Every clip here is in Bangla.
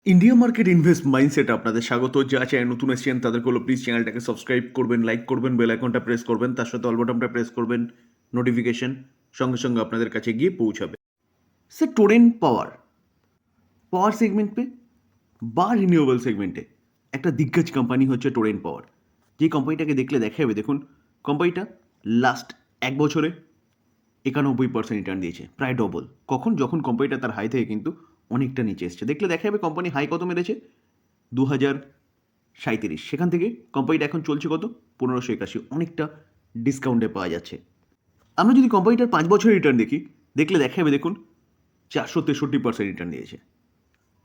ইন্ডিয়া মার্কেট ইনভেস্ট মাইন্ডসেট আপনাদের স্বাগত। যা চ্যানেল নতুন এসেছেন তাদেরকে হলো প্লিজ চ্যানেলটাকে সাবস্ক্রাইব করবেন, লাইক করবেন, বেল আইকনটা প্রেস করবেন, তার সাথে অল বাটনটা প্রেস করবেন, নোটিফিকেশন সঙ্গে সঙ্গে আপনাদের কাছে গিয়ে পৌঁছাবে। স্যার টোরেন্ট পাওয়ার পাওয়ার সেগমেন্টে বা রিনিউয়েবল সেগমেন্টে একটা দিগ্গজ কোম্পানি হচ্ছে টোরেন্ট পাওয়ার। যে কোম্পানিটাকে দেখলে দেখা যাবে, দেখুন কোম্পানিটা লাস্ট এক বছরে 91% রিটার্ন দিয়েছে, প্রায় ডবল। কখন? যখন কোম্পানিটা তার হাই থেকে কিন্তু অনেকটা নিচে এসছে। দেখলে দেখা যাবে কোম্পানি হাই কত মেরেছে, 2037। সেখান থেকে কোম্পানিটা এখন চলছে কত, 1581, অনেকটা ডিসকাউন্টে পাওয়া যাচ্ছে। আমরা যদি কোম্পানিটার 5 বছরের রিটার্ন দেখি, দেখলে দেখা যাবে দেখুন 463% রিটার্ন দিয়েছে।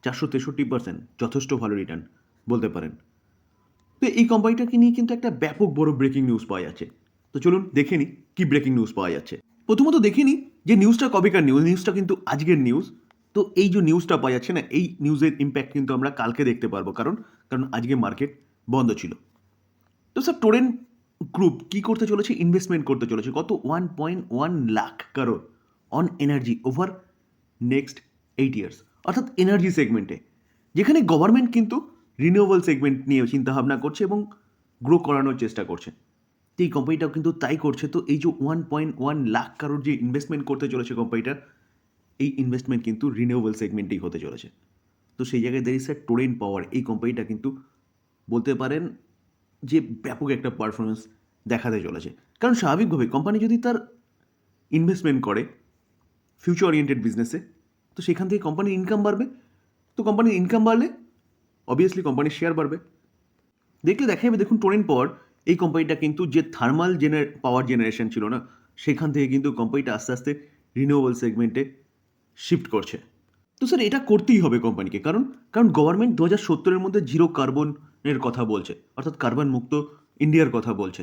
463% যথেষ্ট ভালো রিটার্ন বলতে পারেন। তো এই কোম্পানিটাকে নিয়ে কিন্তু একটা ব্যাপক বড় ব্রেকিং নিউজ পাওয়া যাচ্ছে। তো চলুন দেখে নিই কী ব্রেকিং নিউজ পাওয়া যাচ্ছে। প্রথমত দেখে নিই যে নিউজটা কবেকার নিউজ। নিউজটা কিন্তু আজকের নিউজ। তো এই যে নিউজটা পাওয়া যাচ্ছে না, এই নিউজের ইম্প্যাক্ট কিন্তু আমরা কালকে দেখতে পারবো, কারণ আজকে মার্কেট বন্ধ ছিল। তো স্যার টোরেন্ট গ্রুপ কী করতে চলেছে, ইনভেস্টমেন্ট করতে চলেছে কত, 1.1 লাখ কারোর on energy over next 8 years, অর্থাৎ এনার্জি সেগমেন্টে, যেখানে গভর্নমেন্ট কিন্তু রিনিউয়েবল সেগমেন্ট নিয়ে চিন্তাভাবনা করছে এবং গ্রো করানোর চেষ্টা করছে। তো এই কোম্পানিটাও কিন্তু তাই করছে। তো এই যে 1.1 লাখ কারোর যে ইনভেস্টমেন্ট করতে চলেছে কোম্পানিটা, এই ইনভেস্টমেন্ট কিন্তু রিনিউয়েবল সেগমেন্টেই হতে চলেছে। তো সেই জায়গায় দাঁড়িয়ে স্যার টোরেন্ট পাওয়ার এই কোম্পানিটা কিন্তু বলতে পারেন যে ব্যাপক একটা পারফরমেন্স দেখাতে চলেছে। কারণ স্বাভাবিকভাবে কোম্পানি যদি তার ইনভেস্টমেন্ট করে ফিউচার ওরিয়েন্টেড বিজনেসে, তো সেখান থেকে কোম্পানির ইনকাম বাড়বে। তো কোম্পানির ইনকাম বাড়লে অবভিয়াসলি কোম্পানির শেয়ার বাড়বে। দেখলে দেখা যাবে দেখুন টোরেন্ট পাওয়ার এই কোম্পানিটা কিন্তু যে থার্মাল পাওয়ার জেনারেশন ছিল না, সেখান থেকে কিন্তু কোম্পানিটা আস্তে আস্তে রিনিউয়েবল সেগমেন্টে শিফট করছে। তো স্যার এটা করতেই হবে কোম্পানিকে, কারণ গভর্নমেন্ট 2070-এর মধ্যে জিরো কার্বনের কথা বলছে, অর্থাৎ কার্বন মুক্ত ইন্ডিয়ার কথা বলছে।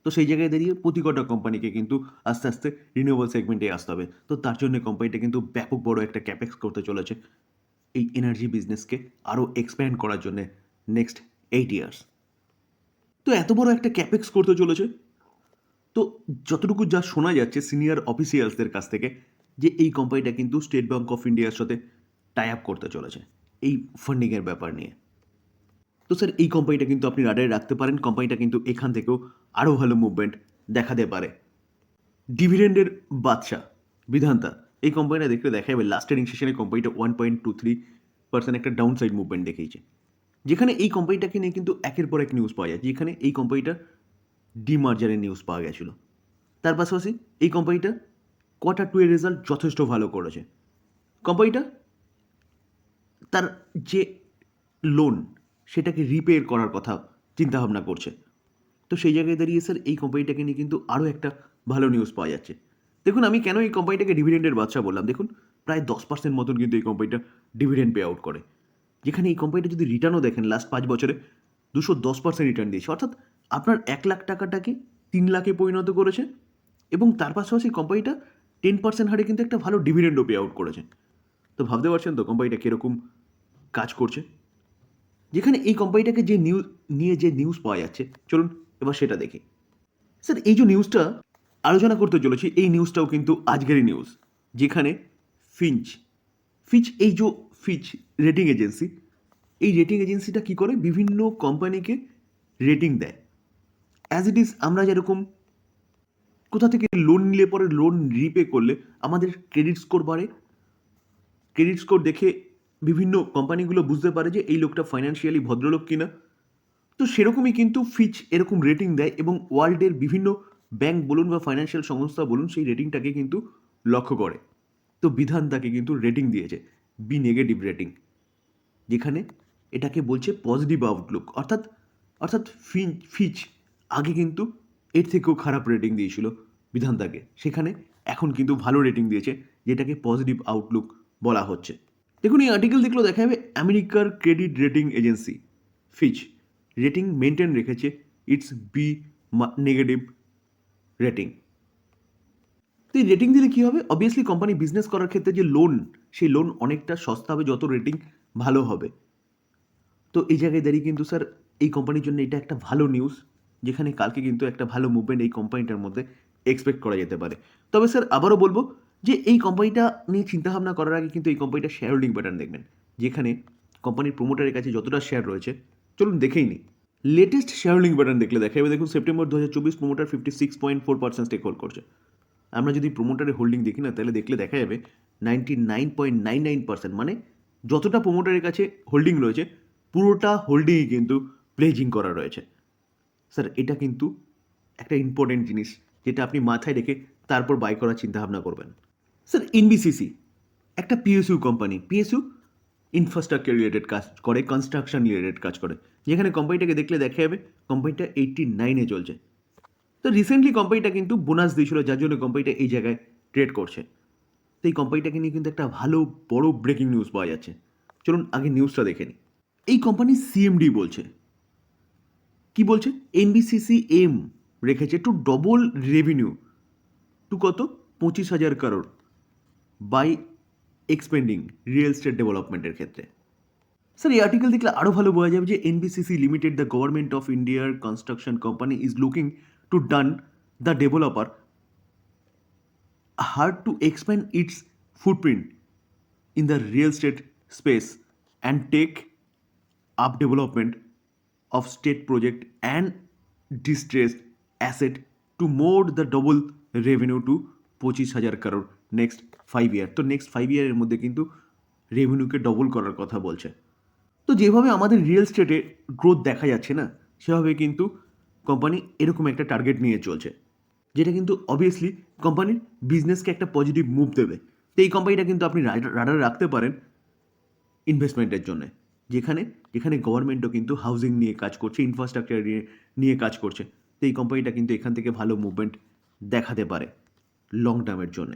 তো সেই জায়গায় দাঁড়িয়ে প্রতি কটা কোম্পানিকে কিন্তু আস্তে আস্তে রিনিউয়েবল সেগমেন্টে আসতে হবে। তো তার জন্য কোম্পানিটা কিন্তু ব্যাপক বড় একটা ক্যাপেক্স করতে চলেছে এই এনার্জি বিজনেসকে আরও এক্সপ্যান্ড করার জন্যে নেক্সট 8 ইয়ার্স। তো এত বড় একটা ক্যাপেক্স করতে চলেছে। তো যতটুকু যা শোনা যাচ্ছে সিনিয়র অফিসিয়ালসদের কাছ থেকে, যে এই কোম্পানিটা কিন্তু স্টেট ব্যাঙ্ক অফ ইন্ডিয়ার সাথে টাই আপ করতে চলেছে এই ফান্ডিংয়ের ব্যাপার নিয়ে। তো স্যার এই কোম্পানিটা কিন্তু আপনি রাডারে রাখতে পারেন। কোম্পানিটা কিন্তু এখান থেকেও আরও ভালো মুভমেন্ট দেখাতে পারে। ডিভিডেন্ডের বাদশা বিধান্তা এই কোম্পানিটা দেখলে দেখা যাবে লাস্ট ট্রেডিং সেশনে কোম্পানিটা 1.23% একটা ডাউন সাইড মুভমেন্ট দেখিয়েছে, যেখানে এই কোম্পানিটাকে নিয়ে কিন্তু একের পর এক নিউজ পাওয়া যায়, যেখানে এই কোম্পানিটার ডিমার্জারের নিউজ পাওয়া গেছিলো। তার পাশাপাশি এই কোম্পানিটা কোয়ার্টার 2 এর রেজাল্ট যথেষ্ট ভালো করেছে। কোম্পানিটা তার যে লোন সেটাকে রিপে করার কথা চিন্তাভাবনা করছে। তো সেই জায়গায় দাঁড়িয়ে স্যার এই কোম্পানিটাকে নিয়ে কিন্তু আরও একটা ভালো নিউজ পাওয়া যাচ্ছে। দেখুন আমি কেন এই কোম্পানিটাকে ডিভিডেন্ডের বাদশা বললাম, দেখুন প্রায় 10% মতন কিন্তু এই কোম্পানিটা ডিভিডেন্ড পে আউট করে, যেখানে এই কোম্পানিটা যদি রিটার্নও দেখেন লাস্ট 5 বছরে 210% রিটার্ন দিয়েছে, অর্থাৎ আপনার 1 লাখ টাকাটাকে 3 লাখে পরিণত করেছে। এবং তার পাশাপাশি কোম্পানিটা 10% হারে কিন্তু একটা ভালো ডিভিডেন্ডও পে আউট করেছে। তো ভাবতে পারছেন তো কোম্পানিটা কীরকম কাজ করছে। যেখানে এই কোম্পানিটাকে যে নিউজ পাওয়া যাচ্ছে, চলুন এবার সেটা দেখি। স্যার এই যে নিউজটা আলোচনা করতে চলেছি, এই নিউজটাও কিন্তু আজকেরই নিউজ, যেখানে ফিচ রেটিং এজেন্সি, এই রেটিং এজেন্সিটা কী করে, বিভিন্ন কোম্পানিকে রেটিং দেয়। অ্যাজ ইট ইজ আমরা যেরকম কোথা থেকে লোন নিলে পরে লোন রিপে করলে আমাদের ক্রেডিট স্কোর বাড়ে, ক্রেডিট স্কোর দেখে বিভিন্ন কোম্পানিগুলো বুঝতে পারে যে এই লোকটা ফাইন্যান্সিয়ালি ভদ্রলোক কিনা। তো সেরকমই কিন্তু ফিচ এরকম রেটিং দেয় এবং ওয়ার্ল্ডের বিভিন্ন ব্যাংক বলুন বা ফাইন্যান্সিয়াল সংস্থা বলুন সেই রেটিংটাকে কিন্তু লক্ষ্য করে। তো বিধান তাকে কিন্তু রেটিং দিয়েছে বি নেগেটিভ রেটিং, যেখানে এটাকে বলছে পজিটিভ আউটলুক। অর্থাৎ ফিচ আগে কিন্তু এর থেকেও খারাপ রেটিং দিয়েছিল বিধানতাকে, সেখানে এখন কিন্তু ভালো রেটিং দিয়েছে, যেটাকে পজিটিভ আউটলুক বলা হচ্ছে। দেখুন এই আর্টিকেল দেখলেও দেখা যাবে আমেরিকার ক্রেডিট রেটিং এজেন্সি ফিচ রেটিং মেনটেন রেখেছে ইটস বি নেগেটিভ রেটিং। তো এই রেটিং দিলে কী হবে, অবভিয়াসলি কোম্পানি বিজনেস করার ক্ষেত্রে যে লোন, সেই লোন অনেকটা সস্তা হবে যত রেটিং ভালো হবে। তো এই জায়গায় দাঁড়িয়ে কিন্তু স্যার এই কোম্পানির জন্য এটা একটা ভালো নিউজ, যেখানে কালকে কিন্তু একটা ভালো মুভমেন্ট এই কোম্পানিটার মধ্যে এক্সপেক্ট করা যেতে পারে। তবে স্যার আবারও বলবো যে এই কোম্পানিটা নিয়ে চিন্তাভাবনা করার আগে কিন্তু এই কোম্পানিটার শেয়ার হোল্ডিং প্যাটার্ন দেখবেন, যেখানে কোম্পানির প্রোমোটারের কাছে যতটা শেয়ার রয়েছে, চলুন দেখেই নিই। লেটেস্ট শেয়ার হোল্ডিং প্যাটার্ন দেখলে দেখা যাবে, দেখুন সেপ্টেম্বর 2024 প্রোমোটার 56.4% স্টেক হোল্ড করছে। আমরা যদি প্রোমোটারের হোল্ডিং দেখি না, তাহলে দেখলে দেখা যাবে 99.99%, মানে যতটা প্রোমোটারের কাছে হোল্ডিং রয়েছে পুরোটা হোল্ডিংই কিন্তু প্লেজিং করা রয়েছে। স্যার এটা কিন্তু একটা ইম্পর্টেন্ট জিনিস, যেটা আপনি মাথায় রেখে তারপর বাই করার চিন্তাভাবনা করবেন। স্যার এনবিসিসি একটা PSU company, PSU infrastructure related কাজ করে, কনস্ট্রাকশন রিলেটেড কাজ করে, যেখানে কোম্পানিটাকে দেখলে দেখা যাবে কোম্পানিটা 89-এ চলছে। তো রিসেন্টলি কোম্পানিটা কিন্তু বোনাস দিয়েছিল, যার জন্য কোম্পানিটা এই জায়গায় ট্রেড করছে। তো এই কোম্পানিটাকে নিয়ে কিন্তু একটা ভালো বড় ব্রেকিং নিউজ পাওয়া যাচ্ছে। চলুন আগে নিউজটা দেখে নিই। এই কোম্পানির সিএমডি বলছে, কি বলছে, এনবিসিসি এম রেখেছে টু ডবল রেভিনিউ টু কত, 25,000 crore by expending real estate ডেভেলপমেন্টের ক্ষেত্রে। স্যার এই আর্টিকেল দেখলে আরও ভালো বোঝা যাবে যে NBCC limited, the government of ইন্ডিয়ার construction company, is looking to done the developer hard to expand its footprint in the real estate space and take up development of state project and distressed asset to more the double revenue to 25,000 crore next 5 year। তো নেক্সট 5 ইয়ারের মধ্যে কিন্তু রেভিনিউকে ডবল করার কথা বলছে। তো যেভাবে আমাদের রিয়েল স্টেটে গ্রোথ দেখা যাচ্ছে না, সেভাবে কিন্তু কোম্পানি এরকম একটা টার্গেট নিয়ে চলছে, যেটা কিন্তু অবভিয়াসলি কোম্পানির বিজনেসকে একটা পজিটিভ মুভ দেবে। তো এই কোম্পানিটা কিন্তু আপনি রাডারে রাখতে পারেন ইনভেস্টমেন্টের জন্য, যেখানে যেখানে গভর্নমেন্টও কিন্তু হাউজিং নিয়ে কাজ করছে, ইনফ্রাস্ট্রাকচার নিয়ে কাজ করছে। তো এই কোম্পানিটা কিন্তু এখান থেকে ভালো মুভমেন্ট দেখাতে পারে লং টার্মের জন্য।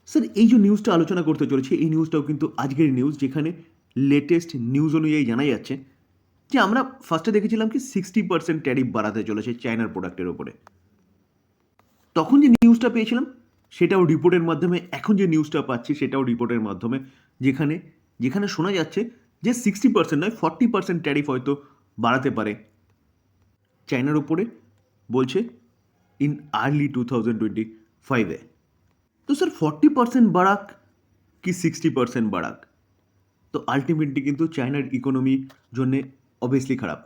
স্যার এই যে নিউজটা আলোচনা করতে চলেছে, এই নিউজটাও কিন্তু আজকের নিউজ, যেখানে লেটেস্ট নিউজ অনুযায়ী জানা যাচ্ছে যে আমরা ফার্স্টে দেখেছিলাম কি 60% ট্যারিফ বাড়াতে চলেছে চায়নার প্রোডাক্টের ওপরে। তখন যে নিউজটা পেয়েছিলাম সেটাও রিপোর্টের মাধ্যমে, এখন যে নিউজটা পাচ্ছি সেটাও রিপোর্টের মাধ্যমে, যেখানে যেখানে শোনা যাচ্ছে যে 60% নয় 40% ট্যারিফ হয়তো বাড়াতে পারে চায়নার ওপরে, বলছে ইন আর্লি 2025-এ। তো স্যার 40% বাড়াক কি 60% বাড়াক, তো আলটিমেটলি কিন্তু চায়নার ইকোনমির জন্যে অবভিয়াসলি খারাপ।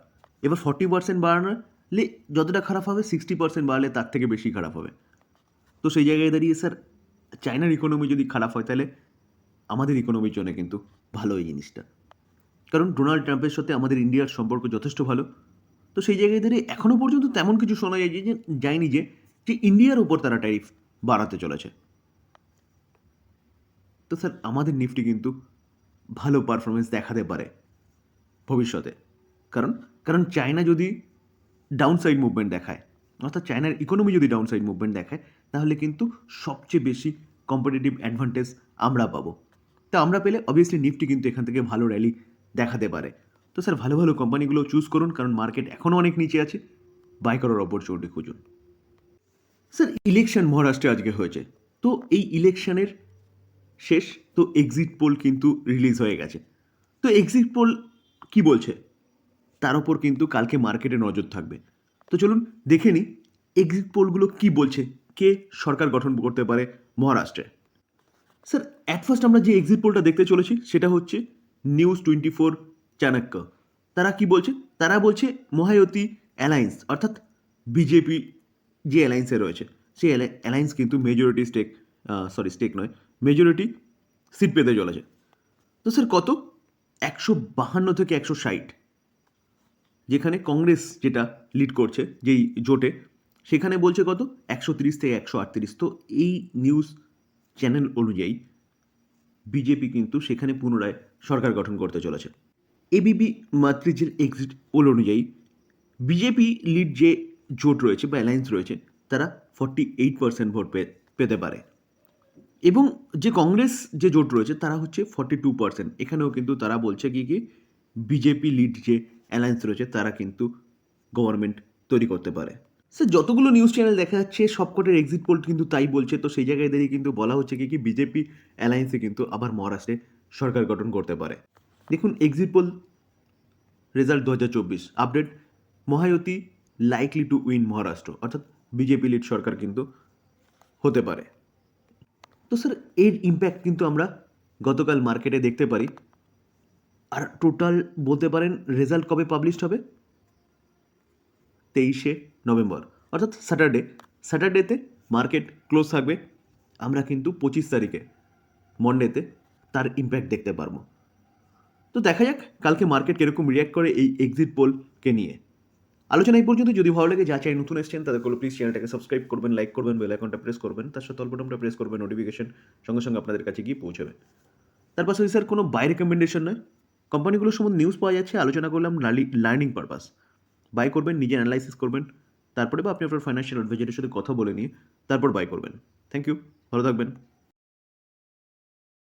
এবার 40% বাড়ালে যতটা খারাপ হবে, 60% বাড়ালে তার থেকে বেশি খারাপ হবে। তো সেই জায়গায় দাঁড়িয়ে স্যার চায়নার ইকোনমি যদি খারাপ হয়, তাহলে আমাদের ইকোনমির জন্য কিন্তু ভালো এই জিনিসটা, কারণ ডোনাল্ড ট্রাম্পের সাথে আমাদের ইন্ডিয়ার সম্পর্ক যথেষ্ট ভালো। তো সেই জায়গায় দাঁড়িয়ে এখনও পর্যন্ত তেমন কিছু শোনা যায়নি যে ইন্ডিয়ার ওপর তারা ট্যারিফ বাড়াতে চলেছে। তো স্যার আমাদের নিফটি কিন্তু ভালো পারফরমেন্স দেখাতে পারে ভবিষ্যতে, কারণ কারণ চায়না যদি ডাউনসাইড মুভমেন্ট দেখায়, অর্থাৎ চায়নার ইকোনমি যদি ডাউনসাইড মুভমেন্ট দেখায়, তাহলে কিন্তু সবচেয়ে বেশি কম্পিটিটিভ অ্যাডভান্টেজ আমরা পাবো। তা আমরা পেলে অবভিয়াসলি নিফটি কিন্তু এখান থেকে ভালো র্যালি দেখাতে পারে। তো স্যার ভালো ভালো কোম্পানিগুলো চুজ করুন, কারণ মার্কেট এখনও অনেক নিচে আছে, বাই করার অপরচুনিটি খুঁজুন। স্যার ইলেকশন মহারাষ্ট্রে আজকে হয়েছে, তো এই ইলেকশনের শেষ, তো এক্সিট পোল কিন্তু রিলিজ হয়ে গেছে। তো এক্সিট পোল কি বলছে তার ওপর কিন্তু কালকে মার্কেটে নজর থাকবে। তো চলুন দেখে নিই এক্সিট পোলগুলো কি বলছে, কে সরকার গঠন করতে পারে মহারাষ্ট্রে। স্যার অ্যাট ফার্স্ট আমরা যে এক্সিট পোলটা দেখতে চলেছি সেটা হচ্ছে নিউজ 24 চাণক্য। তারা কি বলছে, তারা বলছে মহায়তী অ্যালায়েন্স, অর্থাৎ বিজেপি যে অ্যালায়েন্সে রয়েছে সেই অ্যালায়েন্স কিন্তু মেজরিটি স্টেক নয়, মেজরিটি সিট পেতে চলেছে। তো স্যার কত, 152 থেকে 160, যেখানে কংগ্রেস যেটা লিড করছে যেই জোটে, সেখানে বলছে কত 130 থেকে 138। তো এই নিউজ চ্যানেল অনুযায়ী বিজেপি কিন্তু সেখানে পুনরায় সরকার গঠন করতে চলেছে। এবিপি মাতৃজের এক্সিট পোল অনুযায়ী বিজেপি লিড যে জোট রয়েছে বা অ্যালায়েন্স রয়েছে, তারা 48% ভোট পেতে পারে, এবং যে কংগ্রেস যে জোট রয়েছে তারা হচ্ছে 42%। এখানেও কিন্তু তারা বলছে কি বিজেপি লিড যে অ্যালায়েন্স রয়েছে তারা কিন্তু গভর্নমেন্ট তৈরি করতে পারে। স্যার যতগুলো নিউজ চ্যানেল দেখা যাচ্ছে সবকটার এক্সিট পোল কিন্তু তাই বলছে। তো সেই জায়গায় দাঁড়িয়ে কিন্তু বলা হচ্ছে কি বিজেপি অ্যালায়েন্সে কিন্তু আবার মহারাষ্ট্রে সরকার গঠন করতে পারে। দেখুন exit poll result 2024 update, Mahayuti likely to win Maharashtra, অর্থাৎ বিজেপি লিড সরকার কিন্তু হতে পারে। তো স্যার এর ইম্প্যাক্ট কিন্তু আমরা গতকাল মার্কেটে দেখতে পারি। আর টোটাল বলতে পারেন রেজাল্ট কবে পাবলিশড হবে? 23শে নভেম্বর, অর্থাৎ স্যাটারডেতে মার্কেট ক্লোজ থাকবে। আমরা কিন্তু 25 তারিখে মন্ডেতে তার ইম্প্যাক্ট দেখতে পারবো। তো দেখা যাক কালকে মার্কেট কীরকম রিয়্যাক্ট করে এই এক্সিট পোলকে নিয়ে। আলোচনা এই পর্যন্ত। যদি ভালো লাগে, যা চাই নতুন এসেছেন তাদের কোনো প্লিজ চ্যানেলটাকে সাবস্ক্রাইব করবেন, লাইক করবেন, বেল আইকনটা প্রেস করবেন, তার সাথে অল বাটনটা প্রেস করবেন, নোটিফিকেশন সঙ্গে সঙ্গে আপনাদের কাছে গিয়ে পৌঁছাবে। তার পাশাপাশি স্যার কোনো বাই রেকমেন্ডেশন নয়, কোম্পানিগুলোর সম্বন্ধে নিউজ পাওয়া যাচ্ছে, আলোচনা করলাম, লার্নিং পারপাস। বাই করবেন, নিজে অ্যানালাইসিস করবেন, তারপরে বা আপনি আপনার ফাইন্যান্সিয়াল অ্যাডভাইজারের সাথে কথা বলে নিয়ে তারপর বাই করবেন। থ্যাংক ইউ, ভালো থাকবেন।